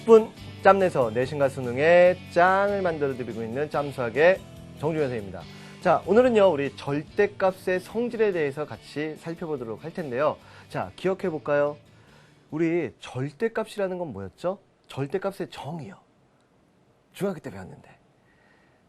10분 짬내서 내신과 수능에 짱을 만들어드리고 있는 짬수학의 정준현 선생님입니다. 자, 오늘은요, 우리 절대값의 성질에 대해서 같이 살펴보도록 할 텐데요. 자, 기억해 볼까요? 우리 절대값이라는 건 뭐였죠? 절대값의 정의요. 중학교 때 배웠는데.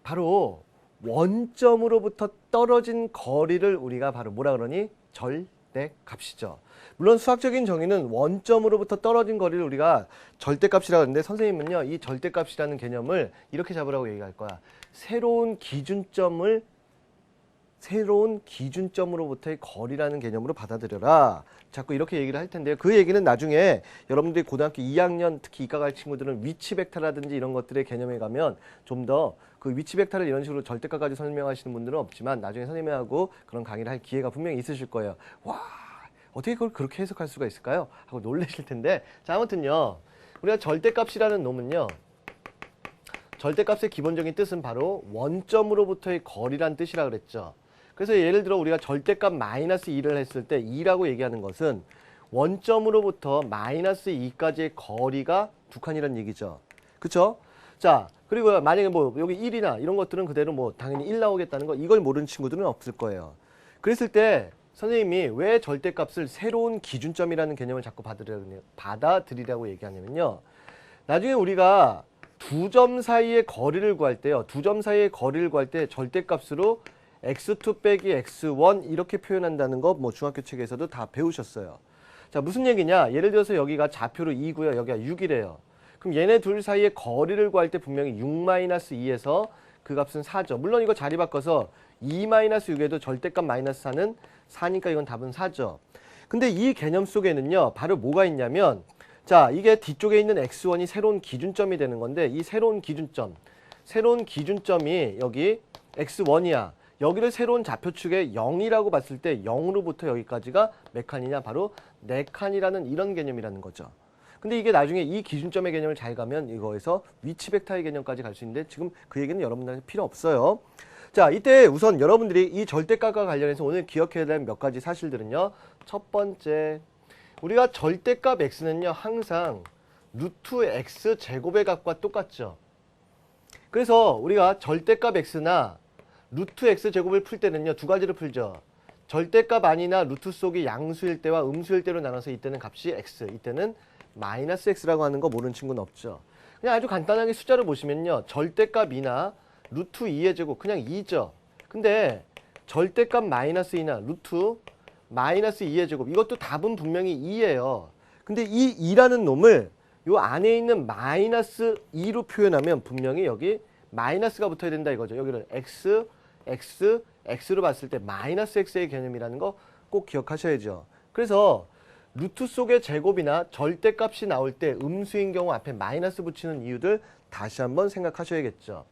바로 원점으로부터 떨어진 거리를 우리가 바로 뭐라 그러니? 절대값이죠. 물론 수학적인 정의는 원점으로부터 떨어진 거리를 우리가 절대값이라고 하는데, 선생님은요, 이 절대값이라는 개념을 이렇게 잡으라고 얘기할 거야. 새로운 기준점으로부터의 거리라는 개념으로 받아들여라. 자꾸 이렇게 얘기를 할 텐데요. 그 얘기는 나중에 여러분들이 고등학교 2학년 특히 이과 갈 친구들은 위치 벡터라든지 이런 것들의 개념에 가면 좀 더 그 위치 벡터를 이런 식으로 절대값까지 설명하시는 분들은 없지만 나중에 선생님하고 그런 강의를 할 기회가 분명히 있으실 거예요. 와, 어떻게 그걸 그렇게 해석할 수가 있을까요? 하고 놀라실 텐데, 자, 아무튼요, 우리가 절대값이라는 놈은요, 절대값의 기본적인 뜻은 바로 원점으로부터의 거리란 뜻이라 그랬죠. 그래서 예를 들어 우리가 절대값 마이너스 2를 했을 때 2라고 얘기하는 것은 원점으로부터 마이너스 2까지의 거리가 두 칸이라는 얘기죠. 그쵸? 자, 그리고 만약에 뭐 여기 1이나 이런 것들은 그대로 뭐 당연히 1 나오겠다는 거, 이걸 모르는 친구들은 없을 거예요. 그랬을 때 선생님이 왜 절대값을 새로운 기준점이라는 개념을 자꾸 받아들이라고 얘기하냐면요, 나중에 우리가 두 점 사이의 거리를 구할 때요, 두 점 사이의 거리를 구할 때 절대값으로 x2 빼기 x1 이렇게 표현한다는 거 뭐 중학교 책에서도 다 배우셨어요. 자, 무슨 얘기냐? 예를 들어서 여기가 좌표로 2고요. 여기가 6이래요. 그럼 얘네 둘 사이의 거리를 구할 때 분명히 6-2에서 그 값은 4죠. 물론 이거 자리 바꿔서 2-6에도 절대값 마이너스 4는 4니까 이건 답은 4죠. 근데 이 개념 속에는요, 바로 뭐가 있냐면, 자, 이게 뒤쪽에 있는 x1이 새로운 기준점이 되는 건데, 이 새로운 기준점이 여기 x1이야. 여기를 새로운 좌표축에 0이라고 봤을 때 0으로부터 여기까지가 몇 칸이냐? 바로 4칸이라는 이런 개념이라는 거죠. 근데 이게 나중에 이 기준점의 개념을 잘 가면 이거에서 위치 벡터의 개념까지 갈 수 있는데, 지금 그 얘기는 여러분들한테 필요 없어요. 자, 이때 우선 여러분들이 이 절대값과 관련해서 오늘 기억해야 될 몇 가지 사실들은요. 첫 번째, 우리가 절대값 x는요, 항상 루트 x 제곱의 값과 똑같죠. 그래서 우리가 절대값 x나 루트 x 제곱을 풀 때는요, 두 가지로 풀죠. 절대값 아니나 루트 속이 양수일 때와 음수일 때로 나눠서 이때는 값이 x, 이때는 마이너스 x라고 하는 거 모르는 친구는 없죠. 그냥 아주 간단하게 숫자를 보시면요, 절대값이나 루트 2의 제곱 그냥 2죠. 근데 절대값 마이너스 2나 루트 마이너스 2의 제곱, 이것도 답은 분명히 2예요. 근데 이 2라는 놈을 요 안에 있는 마이너스 2로 표현하면 분명히 여기 마이너스가 붙어야 된다 이거죠. 여기를 x로 봤을 때 마이너스 x의 개념이라는 거 꼭 기억하셔야죠. 그래서 루트 속의 제곱이나 절대값이 나올 때 음수인 경우 앞에 마이너스 붙이는 이유들 다시 한번 생각하셔야겠죠.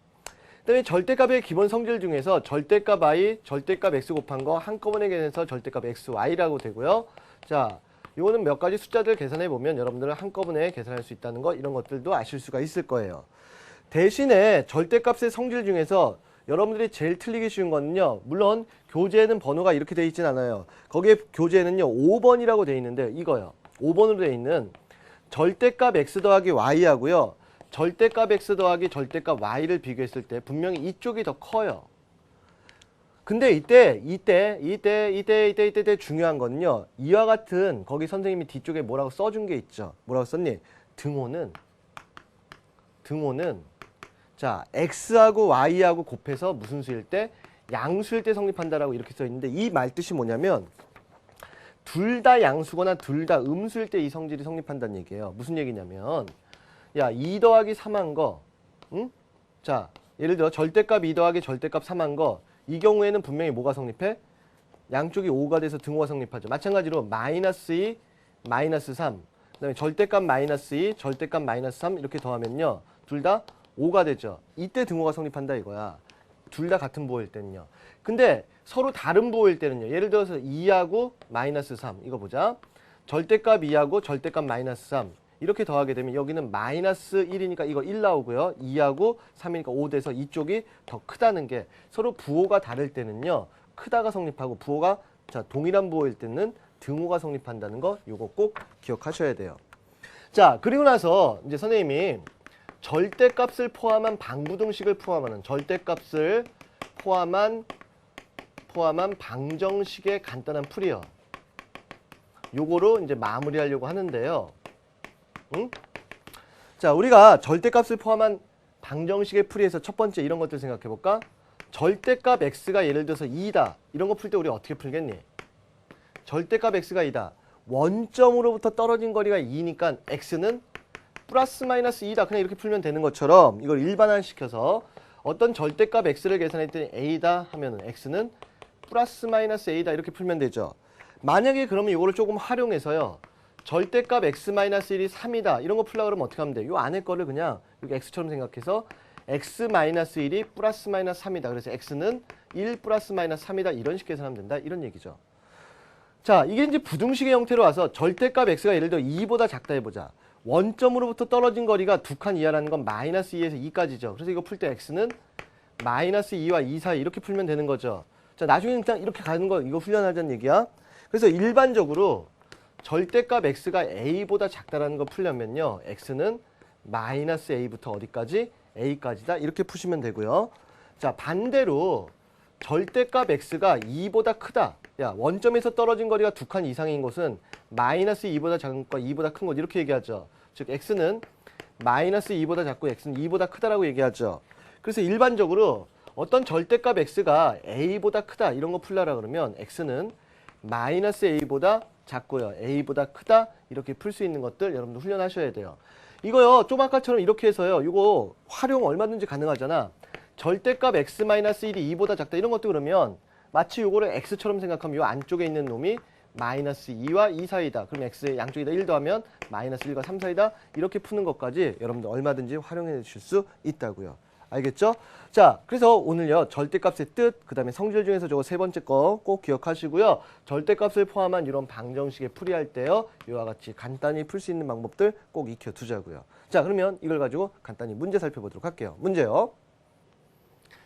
그다음에 절대값의 기본 성질 중에서 절대값 i, 절대값 x 곱한 거 한꺼번에 계산해서 절대값 xy라고 되고요. 자, 이거는 몇 가지 숫자들 계산해 보면 여러분들은 한꺼번에 계산할 수 있다는 거, 이런 것들도 아실 수가 있을 거예요. 대신에 절대값의 성질 중에서 여러분들이 제일 틀리기 쉬운 거는요, 물론 교재에는 번호가 이렇게 돼 있진 않아요. 거기에 교재에는요 5번이라고 돼 있는데, 이거요, 5번으로 돼 있는 절대값 x 더하기 y하고요, 절대값 x 더하기 절대값 y를 비교했을 때 분명히 이쪽이 더 커요. 근데 이때 중요한 거는요, 이와 같은, 거기 선생님이 뒤쪽에 뭐라고 써준 게 있죠. 뭐라고 썼니? 등호는 자, x하고 y하고 곱해서 무슨 수일 때? 양수일 때 성립한다라고 이렇게 써 있는데, 이 말 뜻이 뭐냐면 둘 다 양수거나 둘 다 음수일 때 이 성질이 성립한다는 얘기예요. 무슨 얘기냐면, 야, 2 더하기 3한 거, 응? 자, 예를 들어 절대값 2 더하기 절대값 3한 거, 이 경우에는 분명히 뭐가 성립해? 양쪽이 5가 돼서 등호가 성립하죠. 마찬가지로 마이너스 2, 마이너스 3, 그 다음에 절대값 마이너스 2, 절대값 마이너스 3 이렇게 더하면요, 둘 다 5가 되죠. 이때 등호가 성립한다 이거야. 둘 다 같은 부호일 때는요. 근데 서로 다른 부호일 때는요, 예를 들어서 2하고 마이너스 3, 이거 보자. 절대값 2하고 절대값 마이너스 3 이렇게 더하게 되면 여기는 마이너스 1이니까 이거 1 나오고요, 2하고 3이니까 5 돼서 이쪽이 더 크다는 게, 서로 부호가 다를 때는요 크다가 성립하고, 부호가 동일한 부호일 때는 등호가 성립한다는 거, 요거 꼭 기억하셔야 돼요. 자, 그리고 나서 이제 선생님이 절대값을 포함한 방부등식을 포함하는 절대값을 포함한 방정식의 간단한 풀이요. 요거로 이제 마무리하려고 하는데요. 응? 자, 우리가 절대값을 포함한 방정식의 풀이에서 첫 번째 이런 것들 생각해 볼까? 절대값 x가 예를 들어서 2다. 이런 거 풀 때 우리 어떻게 풀겠니? 절대값 x가 2다. 원점으로부터 떨어진 거리가 2니까 x는 플러스 마이너스 2다. 그냥 이렇게 풀면 되는 것처럼 이걸 일반화시켜서 어떤 절대값 x를 계산했더니 a다 하면은 x는 플러스 마이너스 a다. 이렇게 풀면 되죠. 만약에 그러면 이거를 조금 활용해서요. 절대값 x 마이너스 1이 3이다. 이런 거 풀려고 그러면 어떻게 하면 돼? 요 안에 거를 그냥 여기 x처럼 생각해서 x 마이너스 1이 플러스 마이너스 3이다. 그래서 x는 1 플러스 마이너스 3이다. 이런 식으로 계산하면 된다. 이런 얘기죠. 자, 이게 이제 부등식의 형태로 와서 절대값 x가 예를 들어 2보다 작다 해보자. 원점으로부터 떨어진 거리가 두 칸 이하라는 건 마이너스 2에서 2까지죠. 그래서 이거 풀 때 x는 마이너스 2와 2 사이 이렇게 풀면 되는 거죠. 자, 나중에 그냥 이렇게 가는 거 이거 훈련하자는 얘기야. 그래서 일반적으로 절대값 x가 a보다 작다라는 거 풀려면요. x는 마이너스 a부터 어디까지? a까지다. 이렇게 푸시면 되고요. 자, 반대로 절대값 x가 2보다 크다. 야, 원점에서 떨어진 거리가 두 칸 이상인 곳은 마이너스 2보다 작은 것과 2보다 큰 것 이렇게 얘기하죠. 즉 x는 마이너스 2보다 작고 x는 2보다 크다라고 얘기하죠. 그래서 일반적으로 어떤 절대값 x가 a보다 크다 이런 거 풀려라 그러면 x는 마이너스 a보다 작고요. a보다 크다 이렇게 풀 수 있는 것들 여러분들 훈련하셔야 돼요. 이거요. 좀 아까처럼 이렇게 해서요. 이거 활용 얼마든지 가능하잖아. 절대값 x-1이 2보다 작다 이런 것도 그러면 마치 요거를 x처럼 생각하면 요 안쪽에 있는 놈이 마이너스 2와 2 사이다. 그럼 x의 양쪽에다 1 더하면 마이너스 1과 3 사이다. 이렇게 푸는 것까지 여러분들 얼마든지 활용해 주실 수 있다고요. 알겠죠? 자, 그래서 오늘요. 절대값의 뜻, 그 다음에 성질 중에서 저거 세 번째 거 꼭 기억하시고요. 절대값을 포함한 이런 방정식에 풀이할 때요. 이와 같이 간단히 풀 수 있는 방법들 꼭 익혀두자고요. 자, 그러면 이걸 가지고 간단히 문제 살펴보도록 할게요. 문제요.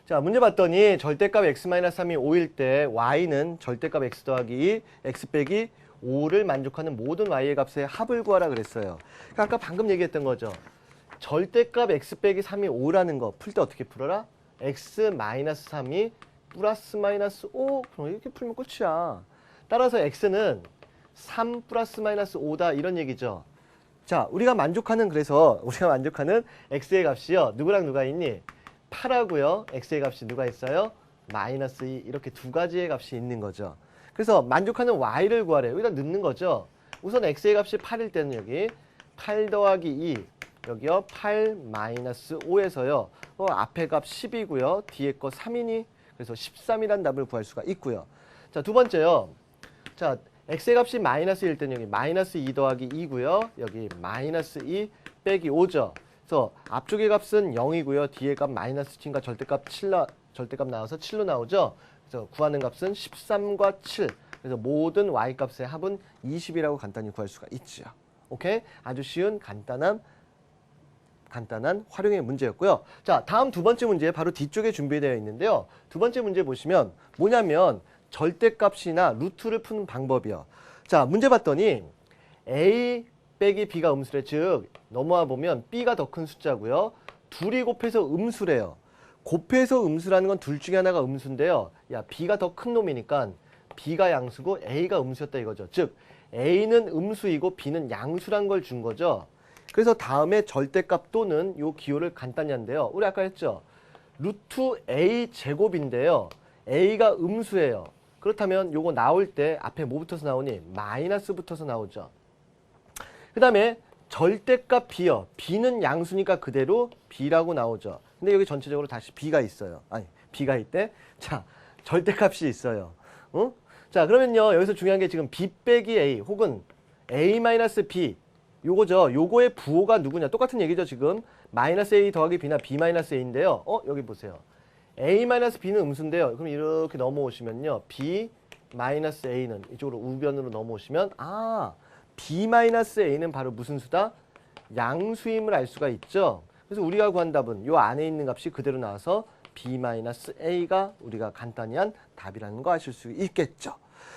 자, 문제 봤더니 절대값 x-3이 5일 때 y는 절대값 x 더하기 2, x 빼기 5를 만족하는 모든 y의 값의 합을 구하라 그랬어요. 그러니까 아까 방금 얘기했던 거죠. 절대값 x 빼기 3이 5라는 거 풀 때 어떻게 풀어라? x-3이 플러스 마이너스 5. 그럼 이렇게 풀면 끝이야. 따라서 x는 3 플러스 마이너스 5다 이런 얘기죠. 자, 우리가 만족하는 x의 값이요. 누구랑 누가 있니? 8하고요. x의 값이 누가 있어요? 마이너스 2 이렇게 두 가지의 값이 있는 거죠. 그래서 만족하는 y를 구하래요. 여기다 넣는 거죠. 우선 x의 값이 8일 때는 여기 8 더하기 2 여기요 8 마이너스 5에서요 앞에 값 10이고요. 뒤에 거 3이니 그래서 13이라는 답을 구할 수가 있고요. 자, 두 번째요. 자, x의 값이 마이너스 1 때는 여기 마이너스 2 더하기 2고요. 여기 마이너스 2 빼기 5죠. 그래서 앞쪽의 값은 0이고요. 뒤에 값 마이너스 7과 절대값 나와서 7로 나오죠. 그래서 구하는 값은 13과 7. 그래서 모든 y 값의 합은 20이라고 간단히 구할 수가 있죠. 오케이? 아주 쉬운 간단한 활용의 문제였고요. 자, 다음 두 번째 문제 바로 뒤쪽에 준비되어 있는데요. 두 번째 문제 보시면 뭐냐면 절대값이나 루트를 푸는 방법이요. 자, 문제 봤더니 a 빼기 b가 음수래. 즉 넘어와 보면 b가 더 큰 숫자고요. 둘이 곱해서 음수래요. 곱해서 음수라는 건 둘 중에 하나가 음수인데요. 야, b가 더 큰 놈이니까 b가 양수고 a가 음수였다 이거죠. 즉 a는 음수이고 b는 양수란 걸 준 거죠. 그래서 다음에 절대값 또는 요 기호를 간단히 한대요. 우리 아까 했죠. 루트 a 제곱인데요. a가 음수예요. 그렇다면 요거 나올 때 앞에 뭐 붙어서 나오니? 마이너스 붙어서 나오죠. 그 다음에 절대값 b요. b는 양수니까 그대로 b라고 나오죠. 근데 여기 전체적으로 다시 b가 있어요. 아니, b가 있대. 자, 절대값이 있어요. 응? 자, 그러면요. 여기서 중요한 게 지금 b 빼기 a 혹은 a 마이너스 b 요거죠. 요거의 부호가 누구냐. 똑같은 얘기죠. 지금 마이너스 a 더하기 b나 b 마이너스 a인데요. 여기 보세요. a 마이너스 b는 음수인데요. 그럼 이렇게 넘어오시면요. b 마이너스 a는 이쪽으로 우변으로 넘어오시면 b 마이너스 a는 바로 무슨 수다? 양수임을 알 수가 있죠. 그래서 우리가 구한 답은 요 안에 있는 값이 그대로 나와서 b 마이너스 a가 우리가 간단히 한 답이라는 거 아실 수 있겠죠.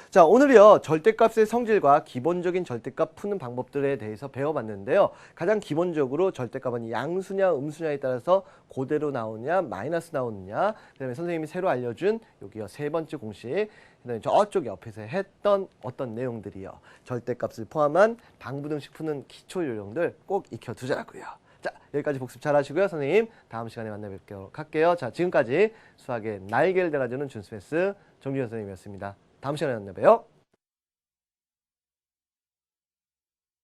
자, 오늘이요. 절대값의 성질과 기본적인 절대값 푸는 방법들에 대해서 배워봤는데요. 가장 기본적으로 절대값은 양수냐 음수냐에 따라서 그대로 나오느냐 마이너스 나오느냐, 그다음에 선생님이 새로 알려준 여기요 3번째 공식, 그다음에 저쪽 옆에서 했던 어떤 내용들이요. 절대값을 포함한 방부등식 푸는 기초 요령들 꼭 익혀두자고요. 자, 여기까지 복습 잘 하시고요. 선생님 다음 시간에 만나 뵙도록 할게요. 자, 지금까지 수학의 날개를 달아주는 준스페스 정준현 선생님이었습니다. 다음 시간에 만나 봬요.